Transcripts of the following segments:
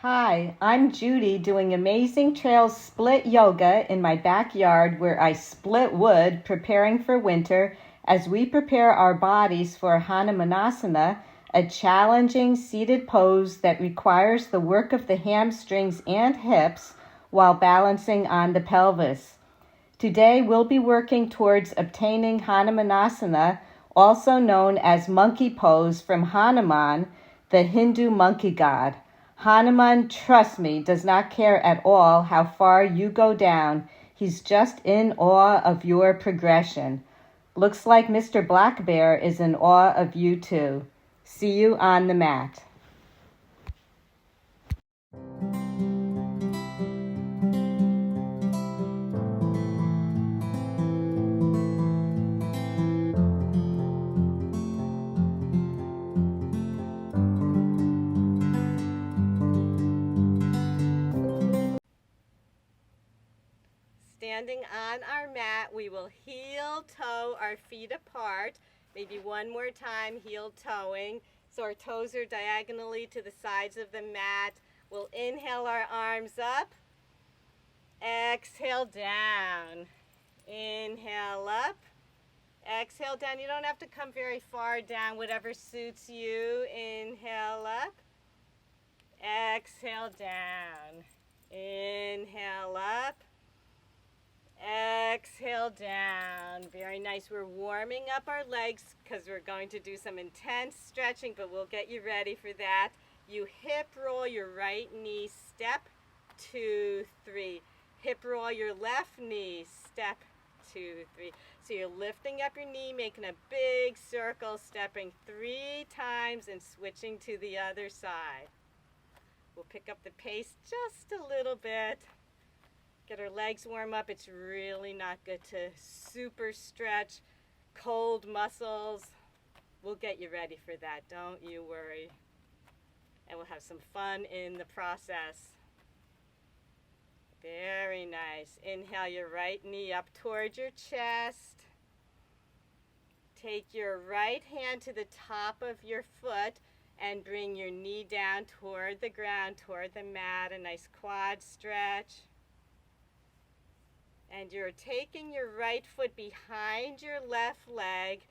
Hi, I'm Judy doing Amazing Trails split yoga in my backyard where I split wood preparing for winter as we prepare our bodies for Hanumanasana, a challenging seated pose that requires the work of the hamstrings and hips while balancing on the pelvis. Today we'll be working towards obtaining Hanumanasana, also known as monkey pose from Hanuman, the Hindu monkey god. Hanuman, trust me, does not care at all how far you go down. He's just in awe of your progression. Looks like Mr. Black Bear is in awe of you too. See you on the mat. Standing on our mat, we will heel toe our feet apart. Maybe one more time, heel toeing. So our toes are diagonally to the sides of the mat. We'll inhale our arms up. Exhale down. Inhale up. Exhale down. You don't have to come very far down, whatever suits you. Inhale up. Exhale down. Inhale up. Exhale down. Very nice. We're warming up our legs because we're going to do some intense stretching, but we'll get you ready for that. You hip roll your right knee, step, 2, 3. Hip roll your left knee, step, 2, 3. So you're lifting up your knee, making a big circle, stepping 3 times and switching to the other side. We'll pick up the pace just a little bit. Get our legs warm up. It's really not good to super stretch cold muscles. We'll get you ready for that. Don't you worry. And we'll have some fun in the process. Very nice. Inhale your right knee up towards your chest. Take your right hand to the top of your foot and bring your knee down toward the ground, toward the mat. A nice quad stretch. And you're taking your right foot behind your left leg.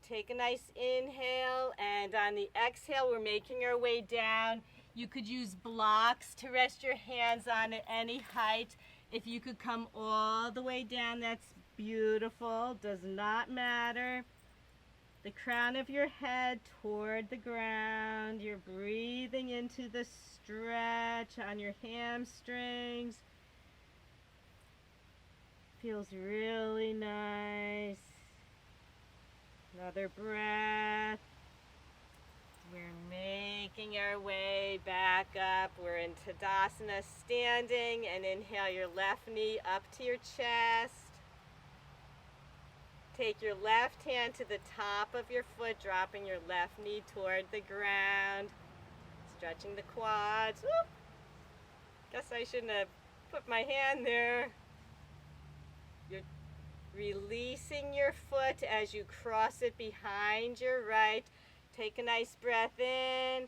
Take a nice inhale, and on the exhale, we're making our way down. You could use blocks to rest your hands on at any height. If you could come all the way down, that's beautiful. Does not matter. The crown of your head toward the ground. You're breathing into the stretch on your hamstrings. Feels really nice. Another breath. We're making our way back up. We're in Tadasana standing, and inhale your left knee up to your chest. Take your left hand to the top of your foot, dropping your left knee toward the ground. Stretching the quads. Whoop. Guess I shouldn't have put my hand there. You're releasing your foot as you cross it behind your right. Take a nice breath in.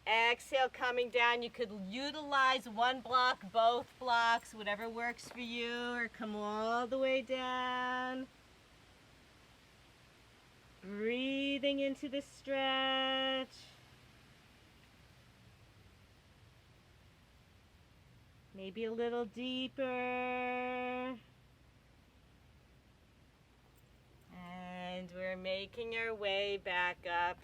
Exhale, coming down. You could utilize one block, both blocks, whatever works for you, or come all the way down. Breathing into the stretch. Maybe a little deeper. And we're making our way back up.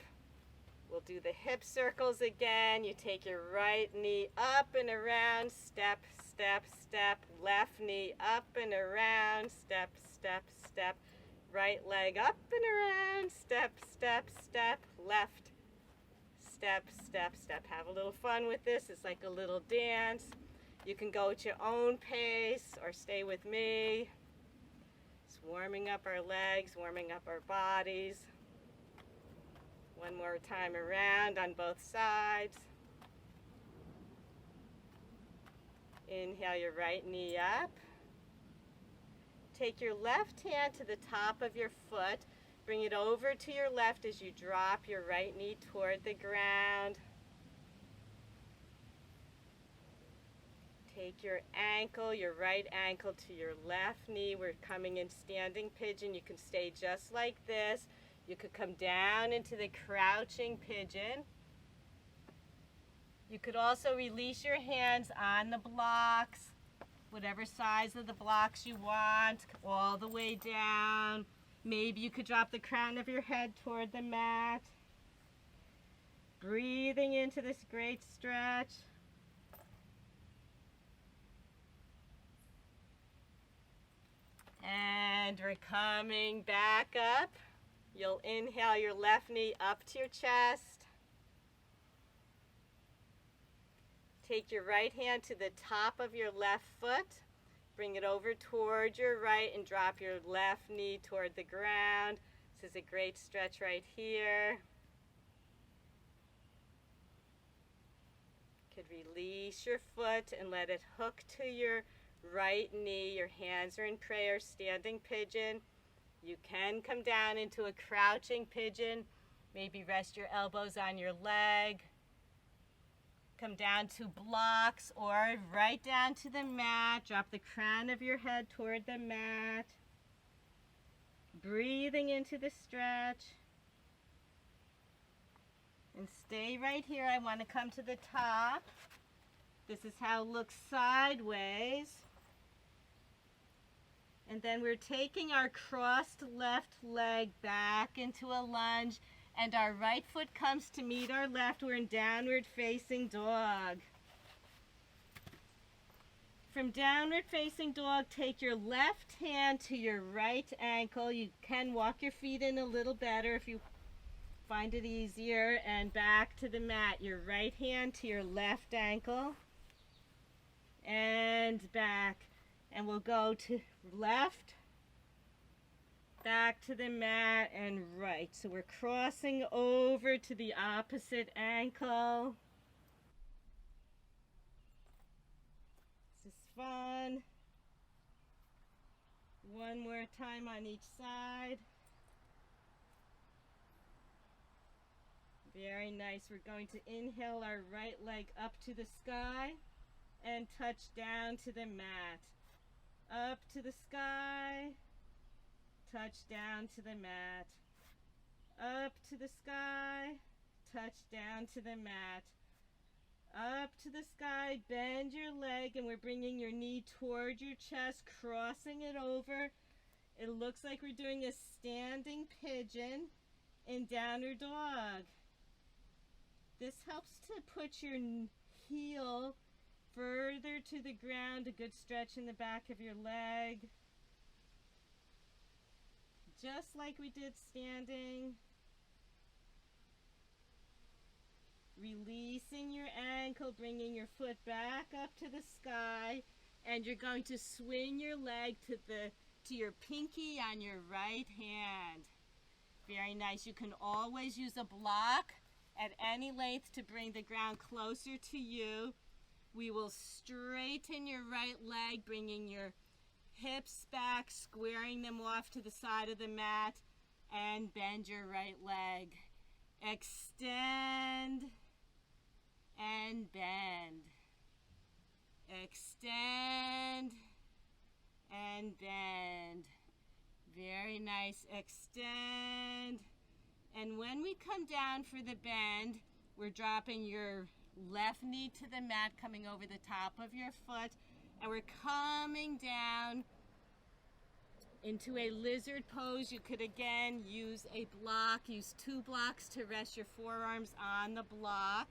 We'll do the hip circles again. You take your right knee up and around, step, step, step. Left knee up and around, step, step, step. Right leg up and around, step, step, step. Left, step, step, step. Have a little fun with this. It's like a little dance. You can go at your own pace or stay with me. Just warming up our legs, warming up our bodies. One more time around on both sides. Inhale your right knee up. Take your left hand to the top of your foot. Bring it over to your left as you drop your right knee toward the ground. Take your ankle, your right ankle to your left knee. We're coming in standing pigeon. You can stay just like this. You could come down into the crouching pigeon. You could also release your hands on the blocks, whatever size of the blocks you want, all the way down. Maybe you could drop the crown of your head toward the mat. Breathing into this great stretch. And we're coming back up. You'll inhale your left knee up to your chest. Take your right hand to the top of your left foot. Bring it over toward your right and drop your left knee toward the ground. This is a great stretch right here. You could release your foot and let it hook to your right knee. Your hands are in prayer, standing pigeon. You can come down into a crouching pigeon. Maybe rest your elbows on your leg. Come down to blocks or right down to the mat. Drop the crown of your head toward the mat. Breathing into the stretch. And stay right here. I want to come to the top. This is how it looks sideways. And then we're taking our crossed left leg back into a lunge, and our right foot comes to meet our left. We're in downward facing dog. From downward facing dog, take your left hand to your right ankle. You can walk your feet in a little better if you find it easier, and back to the mat. Your right hand to your left ankle and back. And we'll go to left, back to the mat, and right. So we're crossing over to the opposite ankle. This is fun. One more time on each side. Very nice. We're going to inhale our right leg up to the sky and touch down to the mat. Up to the sky, touch down to the mat. Up to the sky, touch down to the mat. Up to the sky, bend your leg, and we're bringing your knee toward your chest, crossing it over. It looks like we're doing a standing pigeon in downward dog. This helps to put your heel further to the ground, a good stretch in the back of your leg. Just like we did standing. Releasing your ankle, bringing your foot back up to the sky, and you're going to swing your leg to your pinky on your right hand. Very nice. You can always use a block at any length to bring the ground closer to you. We will straighten your right leg, bringing your hips back, squaring them off to the side of the mat, and bend your right leg. Extend and bend. Extend and bend. Very nice. Extend. And when we come down for the bend, we're dropping your left knee to the mat, coming over the top of your foot, and we're coming down into a lizard pose. You could again use a block, use 2 blocks to rest your forearms on the block,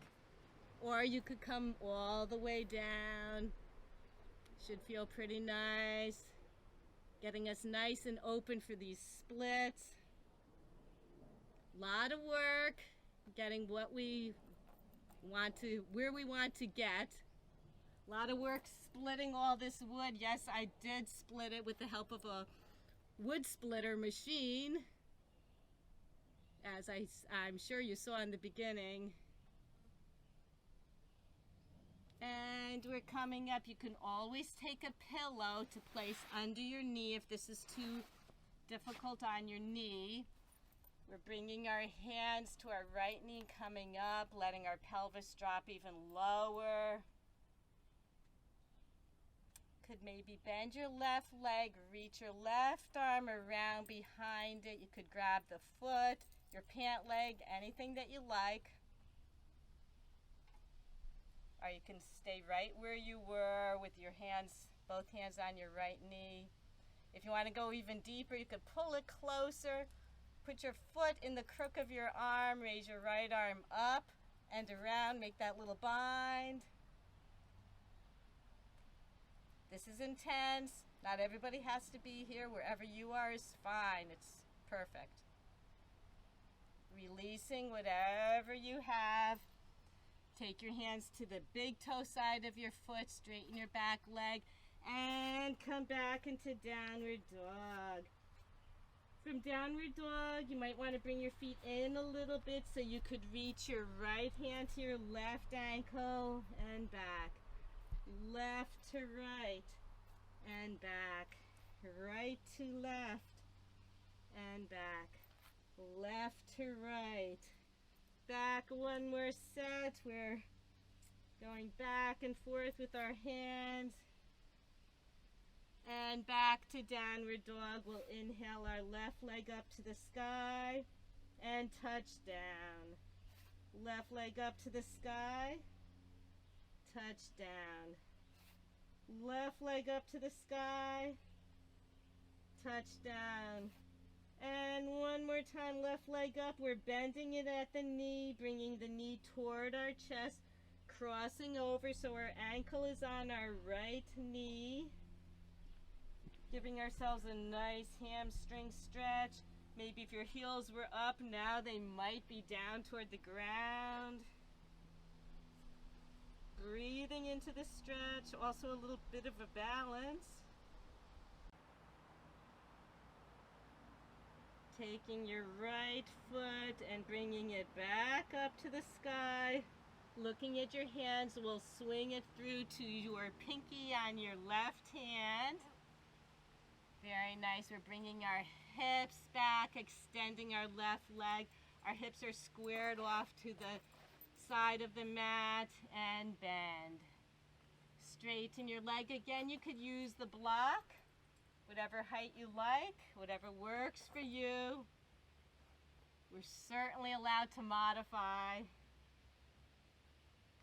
or you could come all the way down. Should feel pretty nice, getting us nice and open for these splits. Lot of work getting what we want to, where we want to get. A lot of work splitting all this wood. Yes, I did split it with the help of a wood splitter machine, as I'm sure you saw in the beginning. And we're coming up. You can always take a pillow to place under your knee if this is too difficult on your knee. We're bringing our hands to our right knee, coming up, letting our pelvis drop even lower. could maybe bend your left leg, reach your left arm around behind it. You could grab the foot, your pant leg, anything that you like. Or you can stay right where you were with your hands, both hands on your right knee. If you want to go even deeper, you could pull it closer. Put your foot in the crook of your arm, raise your right arm up and around, make that little bind. This is intense. Not everybody has to be here. Wherever you are is fine. It's perfect. Releasing whatever you have. Take your hands to the big toe side of your foot, straighten your back leg, and come back into downward dog. From downward dog, you might want to bring your feet in a little bit so you could reach your right hand to your left ankle and back. Left to right and back. Right to left and back. Left to right. Back one more set. We're going back and forth with our hands. And back to downward dog. We'll inhale our left leg up to the sky and touch down. Left leg up to the sky, touch down. Left leg up to the sky, touch down. And one more time, left leg up. We're bending it at the knee, bringing the knee toward our chest, crossing over so our ankle is on our right knee. Giving ourselves a nice hamstring stretch. Maybe if your heels were up, now they might be down toward the ground. Breathing into the stretch, also a little bit of a balance. Taking your right foot and bringing it back up to the sky. Looking at your hands, we'll swing it through to your pinky on your left hand. Very nice. We're bringing our hips back, extending our left leg. Our hips are squared off to the side of the mat and bend. Straighten your leg again. You could use the block, whatever height you like, whatever works for you. We're certainly allowed to modify.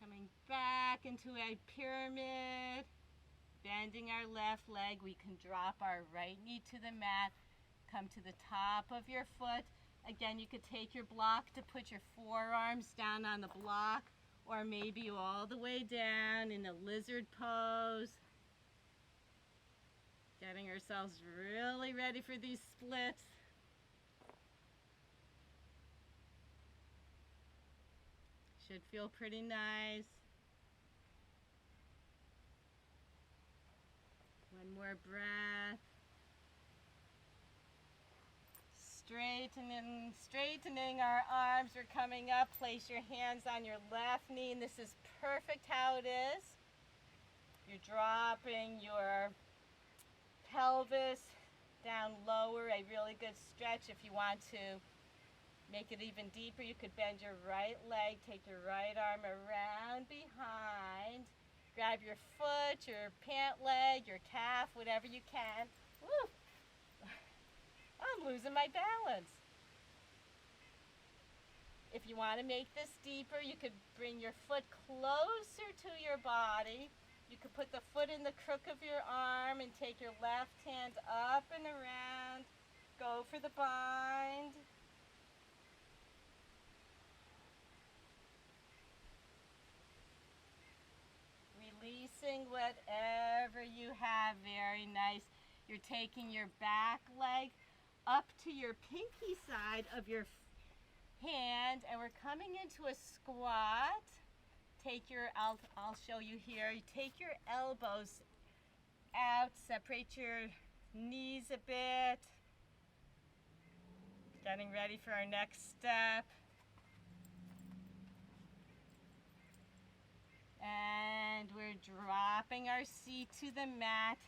Coming back into a pyramid. Bending our left leg, we can drop our right knee to the mat, come to the top of your foot. Again, you could take your block to put your forearms down on the block, or maybe all the way down in a lizard pose. Getting ourselves really ready for these splits. Should feel pretty nice. One more breath. Straightening our arms. We're coming up. Place your hands on your left knee, and this is perfect how it is. You're dropping your pelvis down lower, a really good stretch. If you want to make it even deeper, you could bend your right leg, take your right arm around behind. Grab your foot, your pant leg, your calf, whatever you can. Woo! I'm losing my balance. If you want to make this deeper, you could bring your foot closer to your body. You could put the foot in the crook of your arm and take your left hand up and around. Go for the bind. Releasing whatever you have. Very nice. You're taking your back leg up to your pinky side of your hand, and we're coming into a squat. Take your, I'll show you here. You take your elbows out, separate your knees a bit. Getting ready for our next step. And we're dropping our seat to the mat.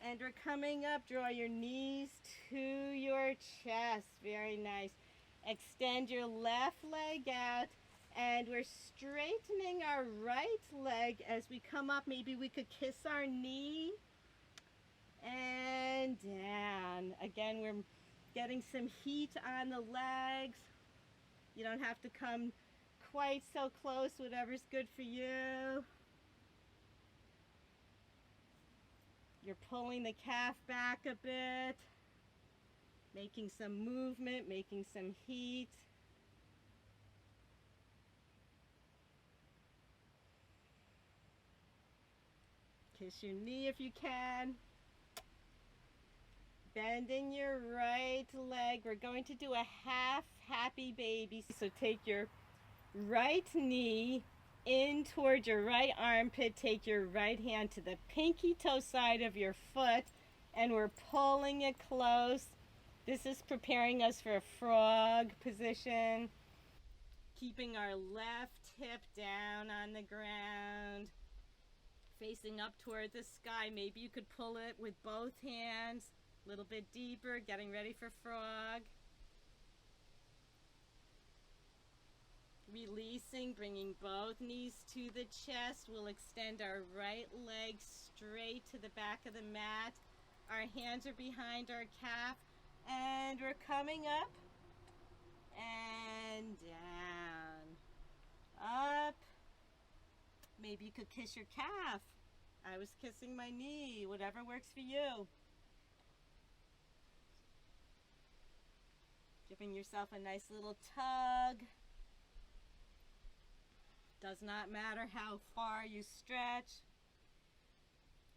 And we're coming up. Draw your knees to your chest. Very nice. Extend your left leg out. And we're straightening our right leg as we come up. Maybe we could kiss our knee and down. Again, we're getting some heat on the legs. You don't have to come quite so close, whatever's good for you. You're pulling the calf back a bit, making some movement, making some heat. Kiss your knee if you can. Bending your right leg. We're going to do a half happy baby. So take your right knee in toward your right armpit. Take your right hand to the pinky toe side of your foot, and we're pulling it close. This is preparing us for a frog position. Keeping our left hip down on the ground, facing up toward the sky. Maybe you could pull it with both hands, a little bit deeper, getting ready for frog. Releasing, bringing both knees to the chest. We'll extend our right leg straight to the back of the mat. Our hands are behind our calf, and we're coming up and down. Up. Maybe you could kiss your calf. I was kissing my knee, whatever works for you. Giving yourself a nice little tug. Does not matter how far you stretch.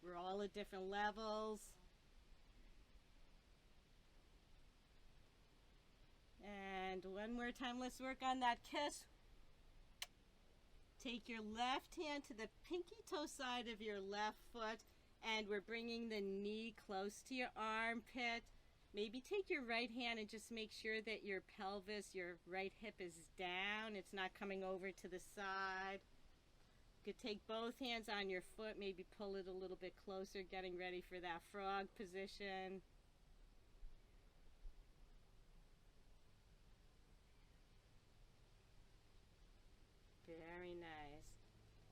We're all at different levels. And one more time, let's work on that kiss. Take your left hand to the pinky toe side of your left foot, and we're bringing the knee close to your armpit. Maybe take your right hand and just make sure that your pelvis, your right hip is down. It's not coming over to the side. You could take both hands on your foot, maybe pull it a little bit closer, getting ready for that frog position. Very nice.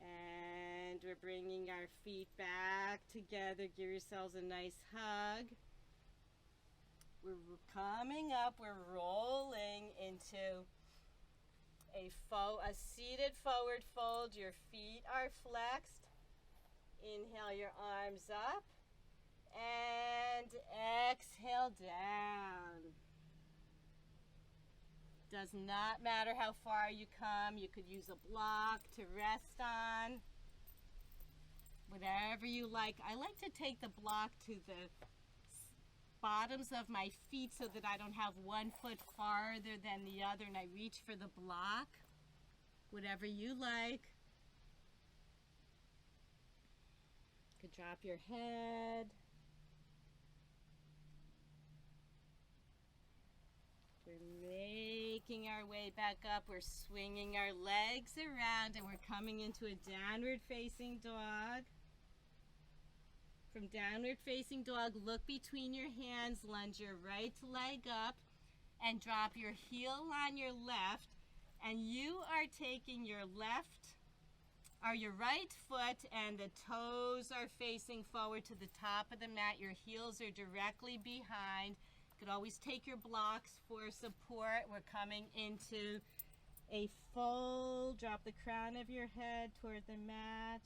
And we're bringing our feet back together. Give yourselves a nice hug. We're coming up, we're rolling into a seated forward fold. Your feet are flexed. Inhale your arms up and exhale down. Does not matter how far you come. You could use a block to rest on. Whatever you like. I like to take the block to the bottoms of my feet so that I don't have one foot farther than the other, and I reach for the block. Whatever you like. You could drop your head. We're making our way back up. We're swinging our legs around, and we're coming into a downward facing dog. From downward facing dog, look between your hands, lunge your right leg up, and drop your heel on your left. And you are taking your your right foot, and the toes are facing forward to the top of the mat. Your heels are directly behind. You could always take your blocks for support. We're coming into a fold. Drop the crown of your head toward the mat.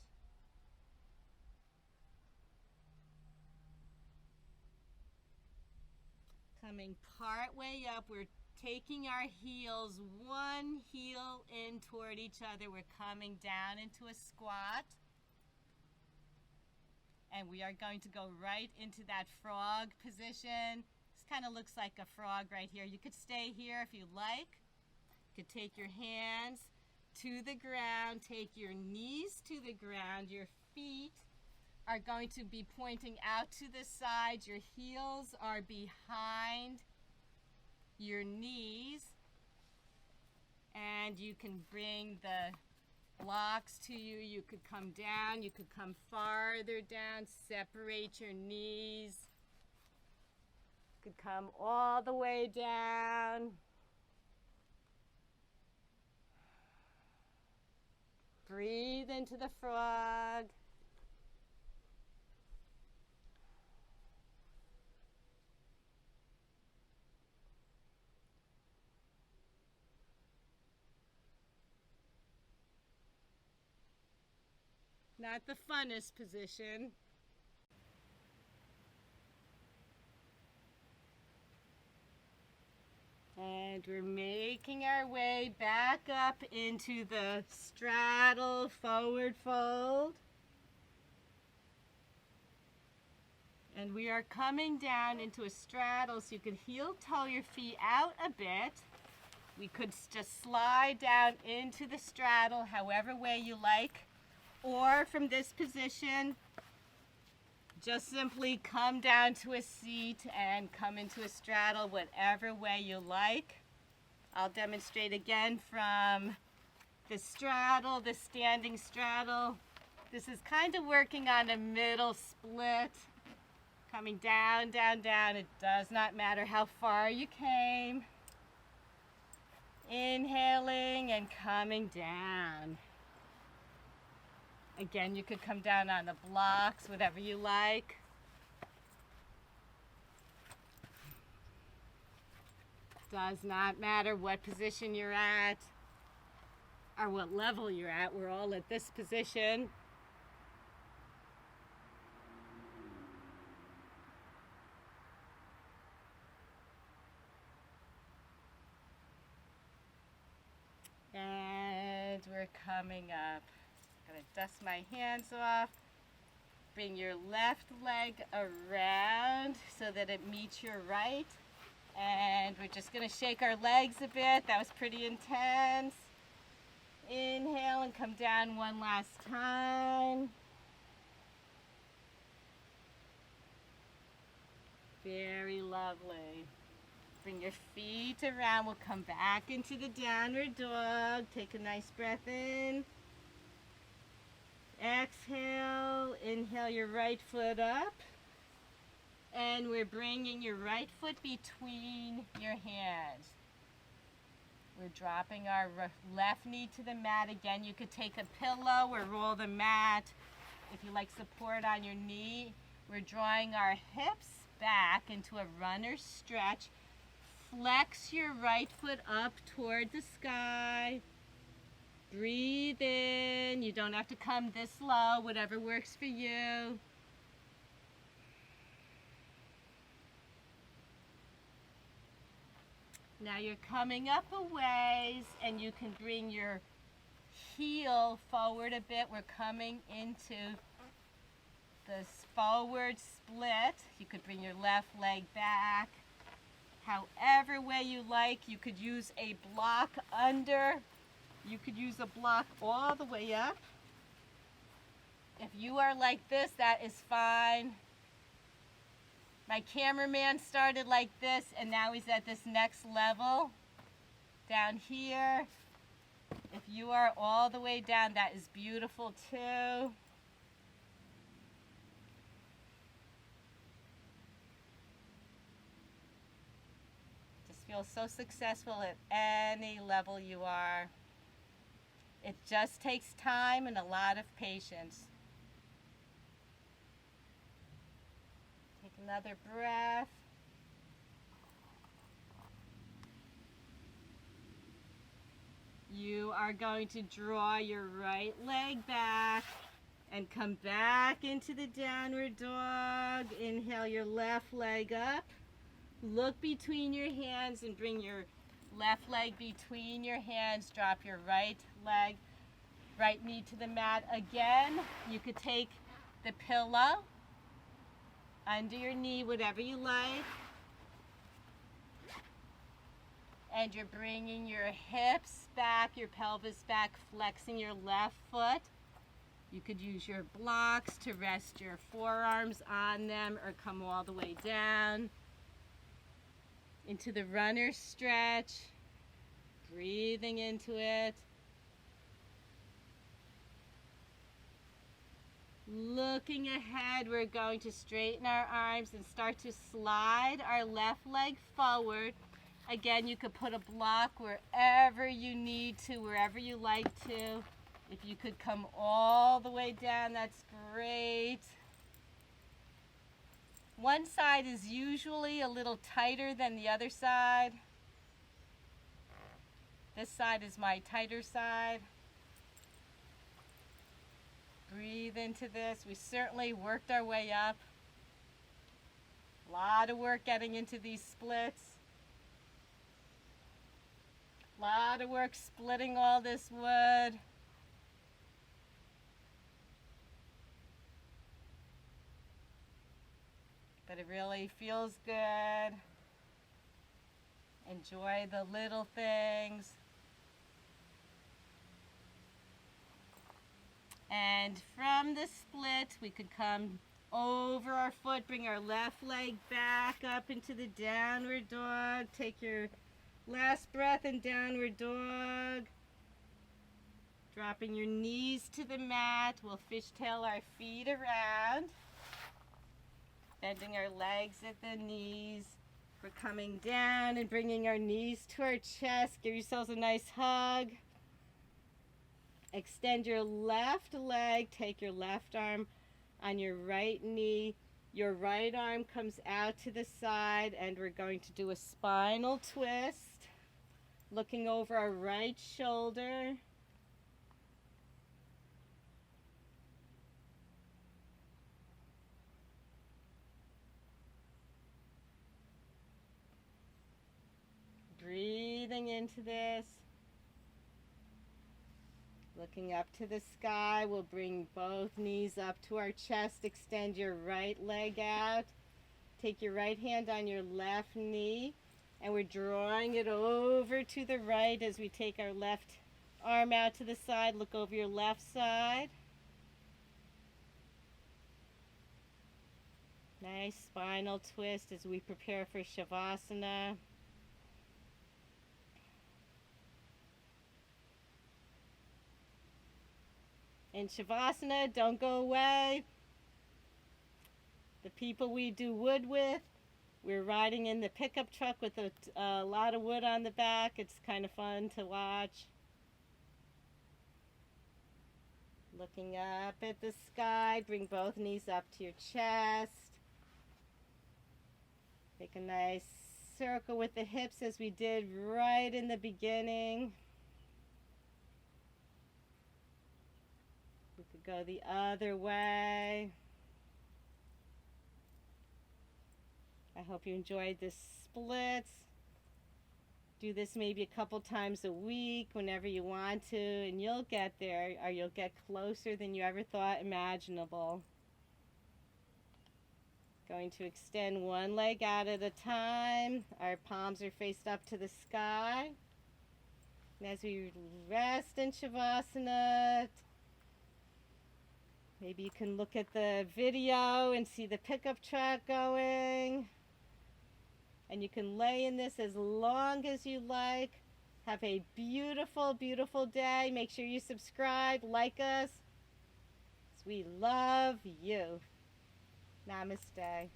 Coming part way up, we're taking our heels, one heel in toward each other. We're coming down into a squat. And we are going to go right into that frog position. This kind of looks like a frog right here. You could stay here if you like. You could take your hands to the ground, take your knees to the ground. Your feet are going to be pointing out to the side. Your heels are behind your knees. And you can bring the blocks to you. You could come down. You could come farther down. Separate your knees. You could come all the way down. Breathe into the frog. Not the funnest position. And we're making our way back up into the straddle forward fold. And we are coming down into a straddle, so you can heel toe your feet out a bit. We could just slide down into the straddle however way you like. Or from this position, just simply come down to a seat and come into a straddle whatever way you like. I'll demonstrate again from the straddle, the standing straddle. This is kind of working on a middle split. Coming down, down, down. It does not matter how far you came. Inhaling and coming down. Again, you could come down on the blocks, whatever you like. Does not matter what position you're at or what level you're at. We're all at this position. And we're coming up. I'm gonna dust my hands off. Bring your left leg around so that it meets your right. And we're just gonna shake our legs a bit. That was pretty intense. Inhale and come down one last time. Very lovely. Bring your feet around. We'll come back into the downward dog. Take a nice breath in. Exhale. Inhale your right foot up. And we're bringing your right foot between your hands. We're dropping our left knee to the mat. Again, you could take a pillow or roll the mat. If you like support on your knee, we're drawing our hips back into a runner's stretch. Flex your right foot up toward the sky. Breathe in. You don't have to come this low, whatever works for you. Now you're coming up a ways and you can bring your heel forward a bit. We're coming into this forward split. You could bring your left leg back. However way you like. You could use a block under. You could use a block all the way up. If you are like this, that is fine. My cameraman started like this and now he's at this next level down here. If you are all the way down, that is beautiful too. Just feel so successful at any level you are. It just takes time and a lot of patience. Take another breath. You are going to draw your right leg back and come back into the downward dog. Inhale your left leg up. Look between your hands and bring your left leg between your hands. Drop your right leg, right knee to the mat. Again, you could take the pillow under your knee, whatever you like. And you're bringing your hips back, your pelvis back, flexing your left foot. You could use your blocks to rest your forearms on them or come all the way down into the runner stretch. Breathing into it. Looking ahead, we're going to straighten our arms and start to slide our left leg forward. Again, you could put a block wherever you need to, wherever you like to. If you could come all the way down, that's great. One side is usually a little tighter than the other side. This side is my tighter side. Breathe into this. We certainly worked our way up. A lot of work getting into these splits. A lot of work splitting all this wood. But it really feels good. Enjoy the little things. And from the split, we could come over our foot, bring our left leg back up into the downward dog. Take your last breath in downward dog. Dropping your knees to the mat. We'll fishtail our feet around. Bending our legs at the knees. We're coming down and bringing our knees to our chest. Give yourselves a nice hug. Extend your left leg. Take your left arm on your right knee. Your right arm comes out to the side, and we're going to do a spinal twist. Looking over our right shoulder. Breathing into this. Looking up to the sky, we'll bring both knees up to our chest. Extend your right leg out. Take your right hand on your left knee, and we're drawing it over to the right as we take our left arm out to the side. Look over your left side. Nice spinal twist as we prepare for Shavasana. In Shavasana, don't go away. The people we do wood with, we're riding in the pickup truck with a lot of wood on the back. It's kind of fun to watch. Looking up at the sky, bring both knees up to your chest. Make a nice circle with the hips as we did right in the beginning. We could go the other way. I hope you enjoyed this splits. Do this maybe a couple times a week whenever you want to, and you'll get there, or you'll get closer than you ever thought imaginable. Going to extend one leg out at a time. Our palms are faced up to the sky. And as we rest in Shavasana, maybe you can look at the video and see the pickup truck going. And you can lay in this as long as you like. Have a beautiful, beautiful day. Make sure you subscribe, like us. We love you. Namaste.